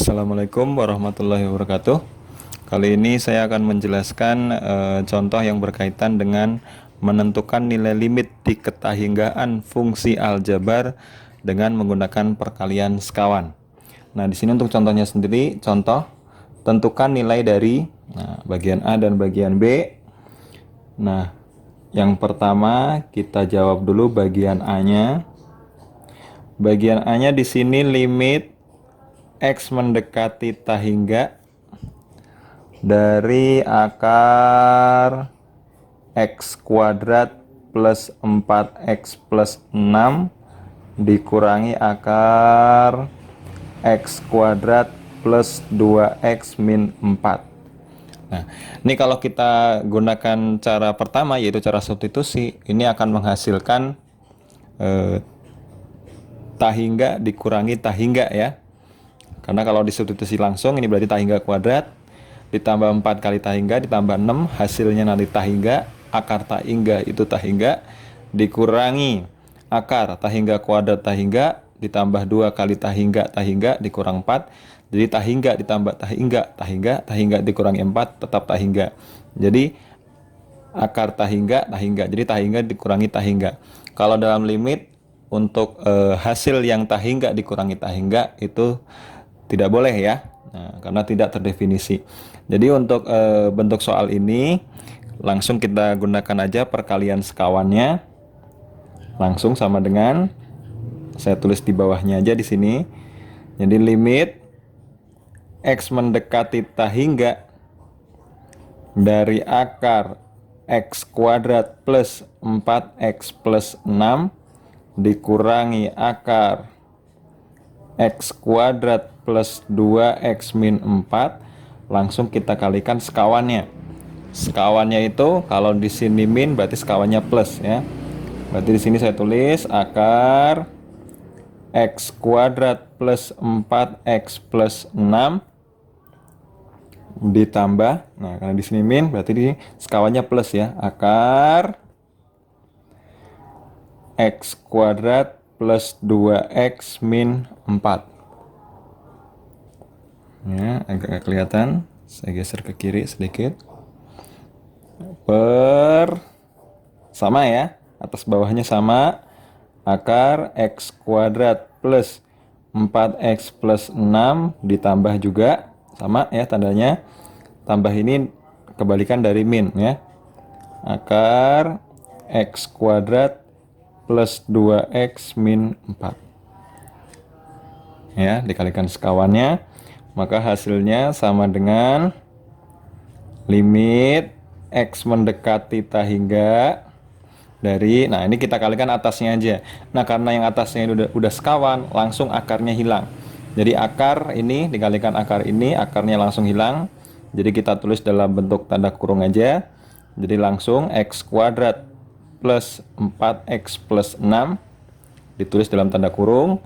Assalamualaikum warahmatullahi wabarakatuh. Kali ini saya akan menjelaskan contoh yang berkaitan dengan menentukan nilai limit diketahinggaan fungsi aljabar dengan menggunakan perkalian sekawan. Nah, di sini untuk contohnya sendiri, contoh tentukan nilai dari bagian A dan bagian B. Nah, yang pertama kita jawab dulu bagian A-nya. Bagian A-nya di sini limit X mendekati tahingga dari akar X kuadrat plus 4X plus 6 dikurangi akar X kuadrat plus 2X min 4. Nah, ini kalau kita gunakan cara pertama, yaitu cara substitusi, ini akan menghasilkan tahingga dikurangi tahingga ya. Karena kalau disubstitusi langsung, ini berarti tahingga kuadrat ditambah 4 kali tahingga ditambah 6, hasilnya nanti tahingga, akar tahingga itu tahingga, dikurangi akar tahingga kuadrat tahingga ditambah 2 kali tahingga dikurang 4, jadi tahingga ditambah tahingga dikurangi 4 tetap tahingga. Jadi akar tahingga, jadi tahingga dikurangi tahingga. Kalau dalam limit untuk hasil yang tahingga dikurangi tahingga itu tidak boleh ya, karena tidak terdefinisi. Jadi untuk bentuk soal ini langsung kita gunakan aja perkalian sekawannya, langsung sama dengan saya tulis di bawahnya aja di sini. Jadi limit X mendekati tahingga dari akar X kuadrat plus 4X plus 6 dikurangi akar X kuadrat plus 2X min 4, langsung kita kalikan sekawannya. Sekawannya itu kalau di sini min berarti sekawannya plus ya. Berarti di sini saya tulis akar X kuadrat plus 4X plus 6 ditambah, nah karena di sini min berarti di sekawannya plus ya, akar X kuadrat plus 2X min 4 ya, agak kelihatan, saya geser ke kiri sedikit, per sama ya, atas bawahnya sama, akar X kuadrat plus 4X plus 6 ditambah juga sama ya tandanya, tambah ini kebalikan dari min ya, akar X kuadrat plus 2X min 4 ya, dikalikan sekawannya, maka hasilnya sama dengan limit X mendekati tahingga dari, nah ini kita kalikan atasnya aja. Nah karena yang atasnya udah sekawan, langsung akarnya hilang. Jadi akar ini dikalikan akar ini, akarnya langsung hilang. Jadi kita tulis dalam bentuk tanda kurung aja. Jadi langsung X kuadrat plus 4X plus 6 ditulis dalam tanda kurung,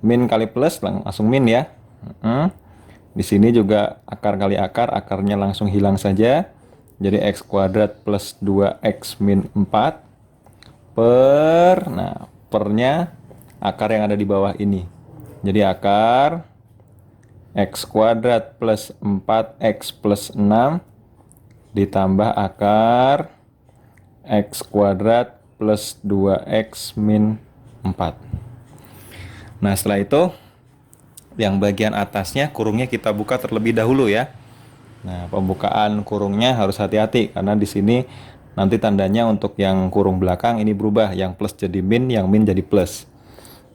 min kali plus langsung min ya. Di sini juga akar kali akar, akarnya langsung hilang saja. Jadi X kuadrat plus 2X min 4 per, nah pernya akar yang ada di bawah ini. Jadi akar X kuadrat plus 4X plus 6 ditambah akar X kuadrat plus 2X min 4. Nah setelah itu yang bagian atasnya kurungnya kita buka terlebih dahulu ya. Nah pembukaan kurungnya harus hati-hati karena di sini nanti tandanya untuk yang kurung belakang ini berubah, yang plus jadi min, yang min jadi plus.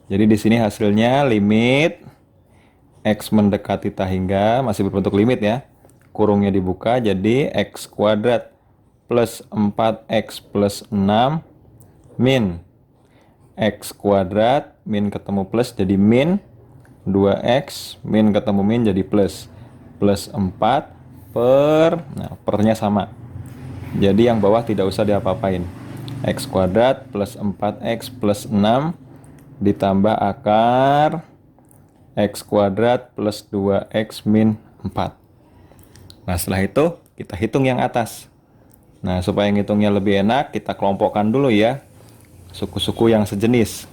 Jadi di sini hasilnya limit X mendekati tahingga, masih berbentuk limit ya, kurungnya dibuka jadi X kuadrat plus 4X plus 6 min X kuadrat, min ketemu plus jadi min 2X, min ketemu min jadi plus 4 per, nah pernya sama, jadi yang bawah tidak usah diapa-apain. X kuadrat plus 4X plus 6 ditambah akar X kuadrat plus 2X min 4. Nah setelah itu kita hitung yang atas. Nah supaya ngitungnya lebih enak, kita kelompokkan dulu ya suku-suku yang sejenis.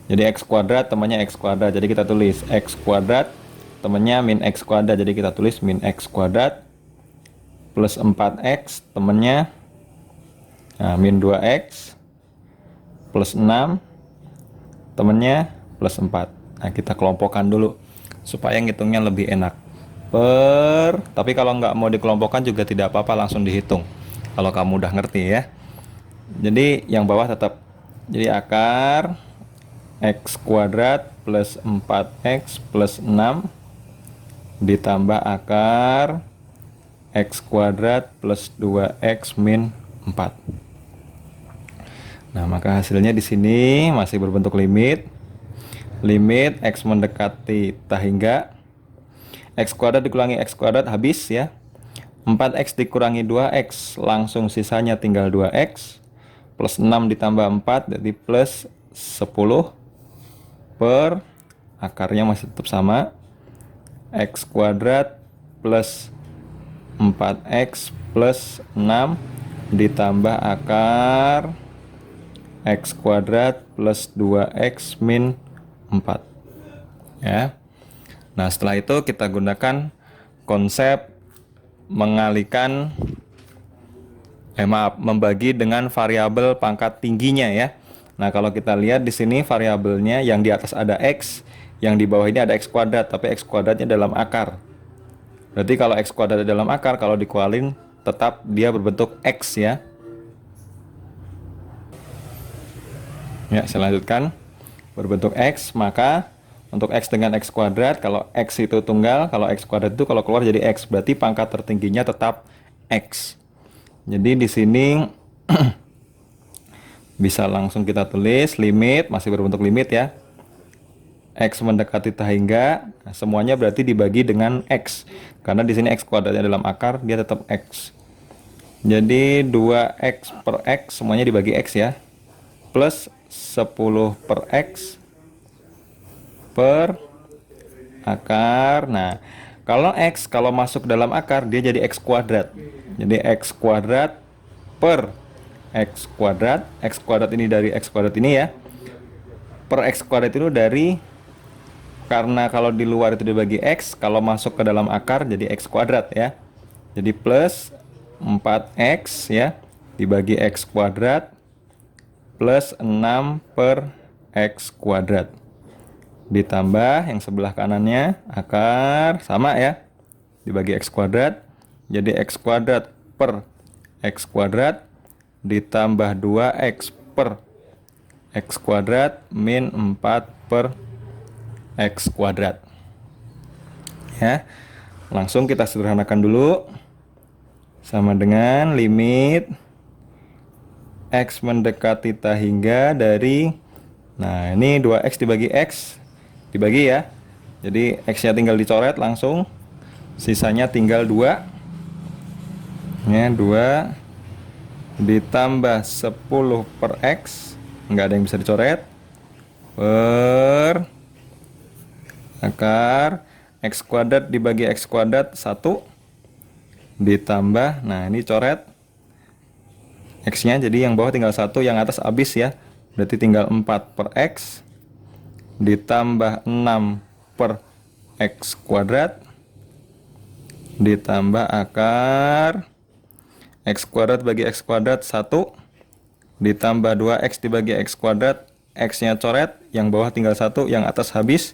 Jadi X kuadrat temannya X kuadrat, jadi kita tulis X kuadrat temennya min X kuadrat. Jadi kita tulis min X kuadrat plus 4X temennya min 2X plus 6 temennya plus 4. Nah, kita kelompokkan dulu supaya ngitungnya lebih enak. Tapi kalau nggak mau dikelompokkan juga tidak apa-apa, langsung dihitung kalau kamu udah ngerti ya. Jadi yang bawah tetap, jadi akar X kuadrat plus 4X plus 6 ditambah akar X kuadrat plus 2X min 4. Nah, maka hasilnya di sini masih berbentuk limit. Limit X mendekati tak hingga. X kuadrat dikurangi X kuadrat habis ya. 4X dikurangi 2X, langsung sisanya tinggal 2X. Plus 6 ditambah 4, jadi plus 10 per akarnya masih tetap sama. X kuadrat plus 4X plus 6 ditambah akar X kuadrat plus 2X min 4 ya. Nah, setelah itu kita gunakan konsep membagi dengan variabel pangkat tingginya ya. Nah, kalau kita lihat di sini variabelnya yang di atas ada X, yang di bawah ini ada X kuadrat, tapi X kuadratnya dalam akar. Berarti kalau X kuadrat dalam akar, kalau dikualin tetap dia berbentuk X ya. Ya, saya lanjutkan. Berbentuk X, maka untuk X dengan X kuadrat, kalau X itu tunggal, kalau X kuadrat itu kalau keluar jadi X, berarti pangkat tertingginya tetap X. Jadi di sini bisa langsung kita tulis limit, masih berbentuk limit ya. X mendekati tak hingga, nah, semuanya berarti dibagi dengan X. Karena di sini X kuadratnya dalam akar, dia tetap X. Jadi 2X per X, semuanya dibagi X ya. Plus 10 per X per akar. Nah, kalau X kalau masuk dalam akar, dia jadi X kuadrat. Jadi X kuadrat per X kuadrat. X kuadrat ini dari X kuadrat ini ya. Per X kuadrat itu dari, karena kalau di luar itu dibagi X, kalau masuk ke dalam akar jadi X kuadrat ya. Jadi plus 4X ya dibagi X kuadrat plus 6 per X kuadrat. Ditambah yang sebelah kanannya akar sama ya, dibagi X kuadrat. Jadi X kuadrat per X kuadrat ditambah 2X per X kuadrat min 4 per X kuadrat ya. Langsung kita sederhanakan dulu, sama dengan limit X mendekati tak hingga dari, nah ini 2X dibagi X dibagi ya, jadi X nya tinggal dicoret langsung, sisanya tinggal 2 ya, 2 ditambah 10 per X, nggak ada yang bisa dicoret, per akar X kuadrat dibagi X kuadrat 1 ditambah, nah ini coret X nya, jadi yang bawah tinggal 1, yang atas habis ya, berarti tinggal 4 per X ditambah 6 per X kuadrat ditambah akar X kuadrat bagi X kuadrat 1 ditambah 2X dibagi X kuadrat, X nya coret, yang bawah tinggal 1, yang atas habis,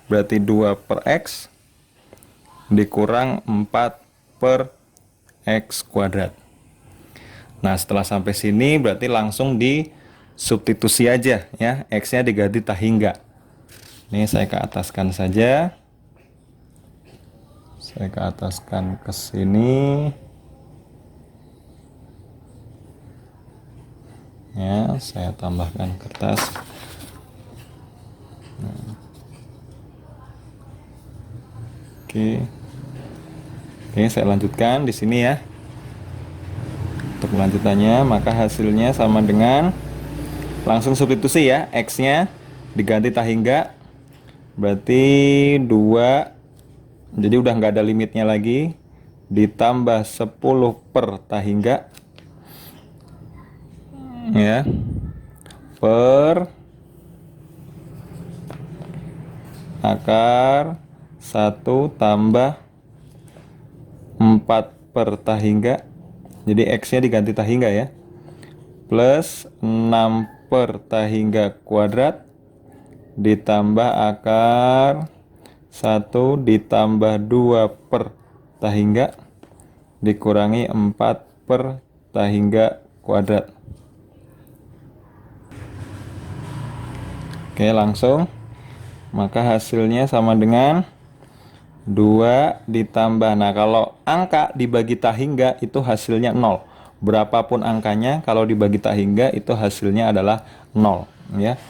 berarti 2 per X dikurang 4 per X kuadrat. Nah, setelah sampai sini berarti langsung di substitusi aja ya, X nya diganti tak hingga. Ini saya ke ataskan saja, saya ke ataskan ke sini ya, saya tambahkan kertas. Oke, saya lanjutkan di sini ya. Untuk lanjutannya, maka hasilnya sama dengan, langsung substitusi ya, X nya diganti tak hingga, berarti 2, jadi udah nggak ada limitnya lagi, ditambah 10 per tak hingga ya, per akar 1 tambah 4 per tahingga. Jadi X-nya diganti tahingga ya. Plus 6 per tahingga kuadrat ditambah akar 1 ditambah 2 per tahingga dikurangi 4 per tahingga kuadrat. Oke, langsung. Maka hasilnya sama dengan 2 ditambah. Nah, kalau angka dibagi tahingga itu hasilnya 0. Berapapun angkanya, kalau dibagi tahingga itu hasilnya adalah 0. Ya.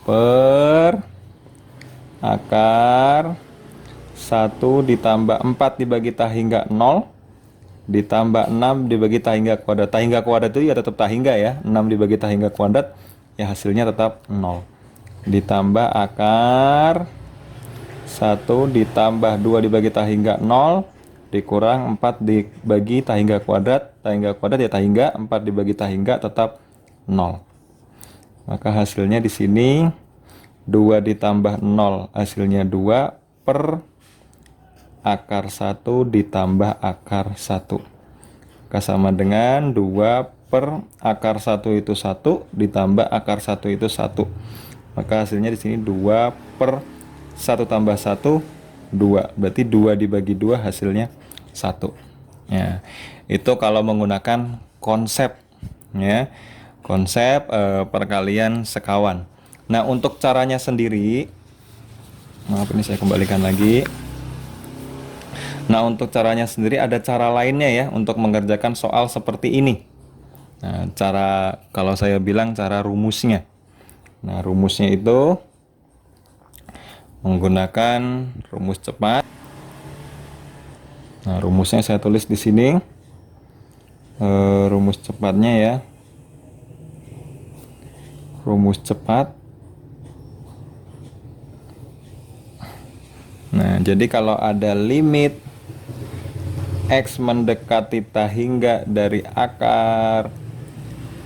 Per akar 1 ditambah 4 dibagi tahingga 0. Ditambah 6 dibagi tahingga kuadrat. Tahingga kuadrat itu ya tetap tahingga ya. 6 dibagi tahingga kuadrat, ya hasilnya tetap 0. Ditambah akar 1 ditambah 2 dibagi tahingga 0 dikurang 4 dibagi tahingga kuadrat ya tahingga, 4 dibagi tahingga tetap 0. Maka hasilnya di sini 2 ditambah 0 hasilnya 2 per akar 1 ditambah akar 1. Maka sama dengan 2 per akar 1 itu 1 ditambah akar 1 itu 1. Maka hasilnya di sini 2 per 1 tambah 1, 2. Berarti 2 dibagi 2 hasilnya 1. Ya, itu kalau menggunakan konsep ya. Konsep perkalian sekawan. Nah, untuk caranya sendiri, maaf ini saya kembalikan lagi. Nah, untuk caranya sendiri ada cara lainnya ya untuk mengerjakan soal seperti ini. Nah, cara kalau saya bilang cara rumusnya. Nah, rumusnya itu menggunakan rumus cepat. Nah, rumusnya saya tulis di sini. Rumus cepatnya ya. Rumus cepat. Nah, jadi kalau ada limit X mendekati tahingga dari akar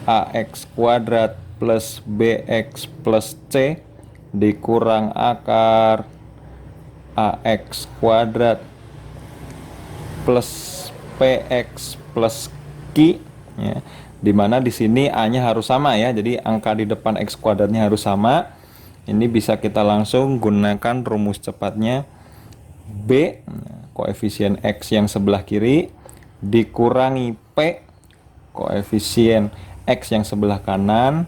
AX kuadrat plus BX plus C dikurang akar AX kuadrat plus PX plus Q ya, dimana di sini A-nya harus sama ya, jadi angka di depan X kuadratnya harus sama. Ini bisa kita langsung gunakan rumus cepatnya B, koefisien X yang sebelah kiri dikurangi P, koefisien X yang sebelah kanan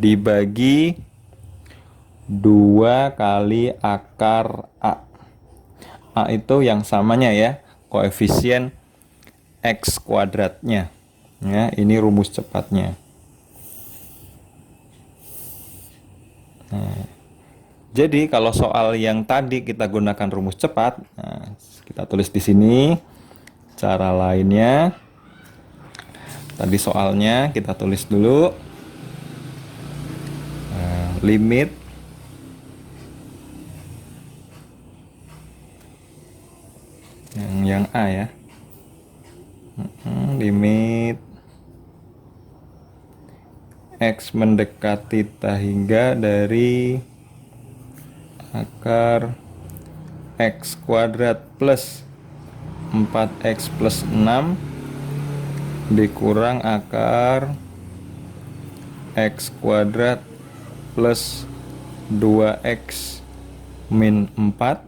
dibagi 2 kali akar A. A itu yang samanya ya, koefisien X kuadratnya. Ya, ini rumus cepatnya. Nah, jadi kalau soal yang tadi kita gunakan rumus cepat, nah, kita tulis di sini. Cara lainnya, tadi soalnya kita tulis dulu. Limit yang A ya. Limit X mendekati tahingga dari akar X kuadrat plus 4X plus 6 dikurang akar X kuadrat plus 2X min 4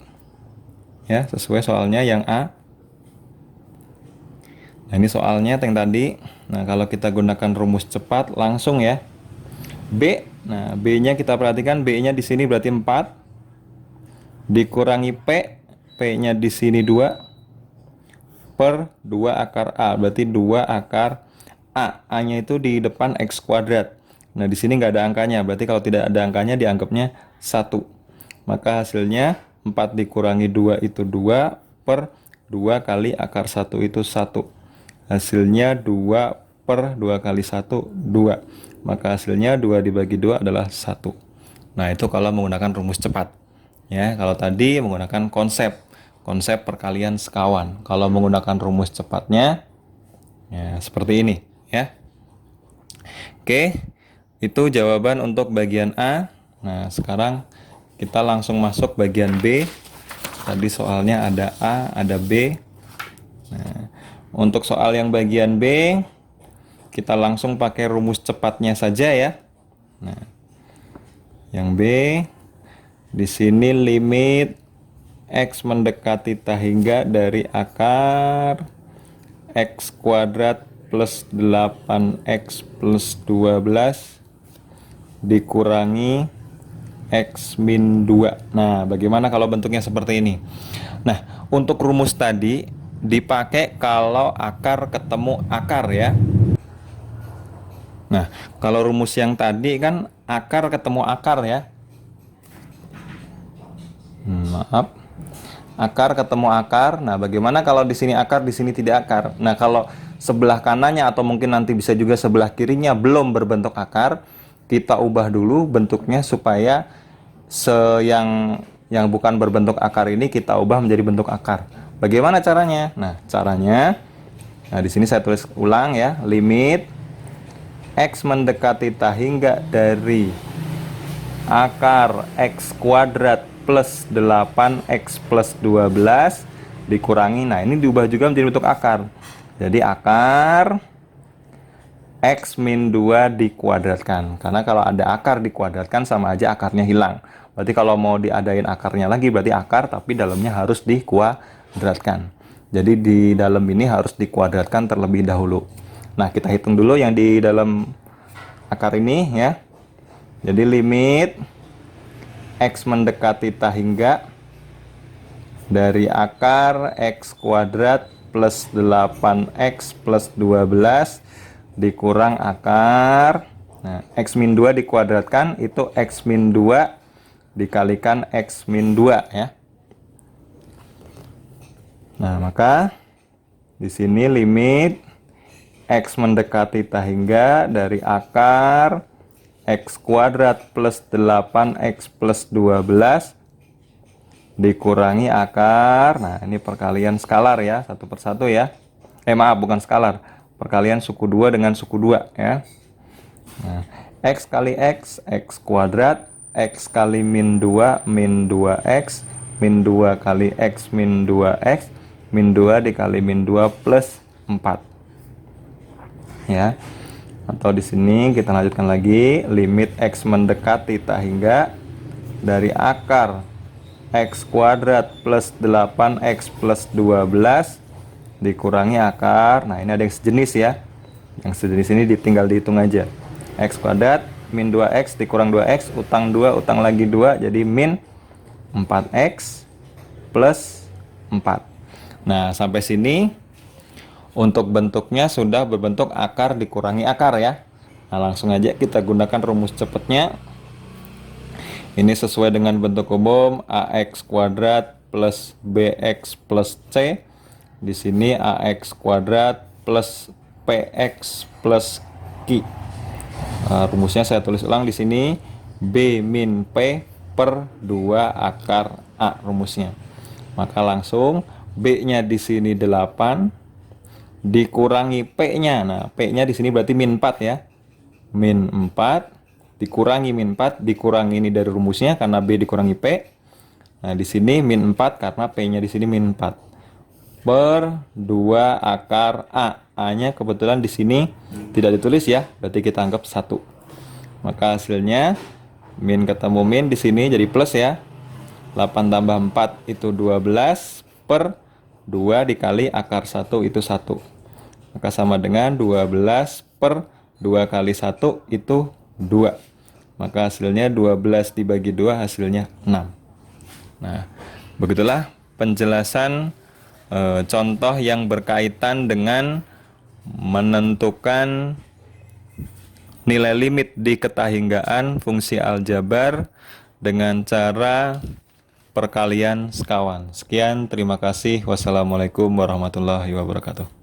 ya, sesuai soalnya yang A. Nah, ini soalnya yang tadi. Nah, kalau kita gunakan rumus cepat langsung ya. B. Nah, B-nya kita perhatikan, B-nya di sini berarti 4 dikurangi P. P-nya di sini 2 per 2 akar A. Berarti 2 akar A. A-nya itu di depan X kuadrat. Nah, di sini nggak ada angkanya. Berarti kalau tidak ada angkanya dianggapnya 1. Maka hasilnya 4 dikurangi 2 itu 2 per 2 kali akar 1 itu 1. Hasilnya 2 per 2 kali 1, 2. Maka hasilnya 2 dibagi 2 adalah 1. Nah, itu kalau menggunakan rumus cepat. Ya, kalau tadi menggunakan konsep perkalian sekawan. Kalau menggunakan rumus cepatnya, ya seperti ini. Ya. Oke, itu jawaban untuk bagian A. Nah, sekarang kita langsung masuk bagian B. Tadi soalnya ada A, ada B. Nah, untuk soal yang bagian B, kita langsung pakai rumus cepatnya saja ya. Nah, yang B, di sini limit X mendekati tak hingga dari akar X kuadrat plus 8X plus 12 dikurangi X min 2. Nah, bagaimana kalau bentuknya seperti ini? Nah, untuk rumus tadi dipakai kalau akar ketemu akar ya. Nah, kalau rumus yang tadi kan akar ketemu akar ya. Maaf. Akar ketemu akar. Nah, bagaimana kalau di sini akar, di sini tidak akar? Nah, kalau sebelah kanannya atau mungkin nanti bisa juga sebelah kirinya belum berbentuk akar, kita ubah dulu bentuknya supaya yang bukan berbentuk akar ini kita ubah menjadi bentuk akar. Bagaimana caranya? Nah, caranya, nah di sini saya tulis ulang ya, limit X mendekati tak hingga dari akar X kuadrat plus 8X plus 12 dikurangi, nah ini diubah juga menjadi bentuk akar. Jadi akar X min 2 dikuadratkan. Karena kalau ada akar dikuadratkan sama aja akarnya hilang. Berarti kalau mau diadain akarnya lagi berarti akar tapi dalamnya harus dikuadratkan. Jadi di dalam ini harus dikuadratkan terlebih dahulu. Nah, kita hitung dulu yang di dalam akar ini ya. Jadi limit X mendekati tak hingga dari akar X kuadrat plus 8X plus 12 dikurang akar. Nah, X min 2 dikuadratkan itu X min 2 dikalikan X min 2 ya. Nah, maka di sini limit X mendekati tak hingga dari akar X kuadrat plus 8X plus 12 dikurangi akar. Nah, ini perkalian skalar ya, satu per satu ya. Maaf, bukan skalar. Perkalian suku 2 dengan suku 2 ya. Nah, X kali X, X kuadrat, X kali min 2, min 2X, min 2 kali X min 2X, min 2 dikali min 2 plus 4. Ya. Atau di sini kita lanjutkan lagi, limit X mendekati tak hingga dari akar X kuadrat plus 8X plus 12 dikurangi akar. Nah, ini ada yang sejenis ya. Yang sejenis ini tinggal dihitung aja. X kuadrat min 2X dikurang 2X, utang 2, utang lagi 2, jadi min 4X plus 4. Nah, sampai sini untuk bentuknya sudah berbentuk akar dikurangi akar ya. Nah, langsung aja kita gunakan rumus cepatnya. Ini sesuai dengan bentuk umum AX kuadrat plus BX plus C. Di sini AX kuadrat plus PX plus Q. Rumusnya saya tulis ulang di sini, B min P per 2 akar A rumusnya. Maka langsung B-nya di sini 8 dikurangi P-nya. Nah, P-nya di sini berarti min 4 ya. Min 4 dikurangi min 4 dikurangi ini dari rumusnya karena B dikurangi P. Nah, di sini min 4 karena P-nya di sini min 4 per 2 akar A. A-nya kebetulan di sini tidak ditulis ya, berarti kita anggap 1. Maka hasilnya min ketemu min di sini jadi plus ya. 8 tambah 4 itu 12 per 2 dikali akar 1 itu 1. Maka sama dengan 12 per 2 kali 1 itu 2. Maka hasilnya 12 dibagi 2 hasilnya 6. Nah, begitulah penjelasan contoh yang berkaitan dengan menentukan nilai limit di ketahinggaan fungsi aljabar dengan cara perkalian sekawan. Sekian, terima kasih. Wassalamualaikum warahmatullahi wabarakatuh.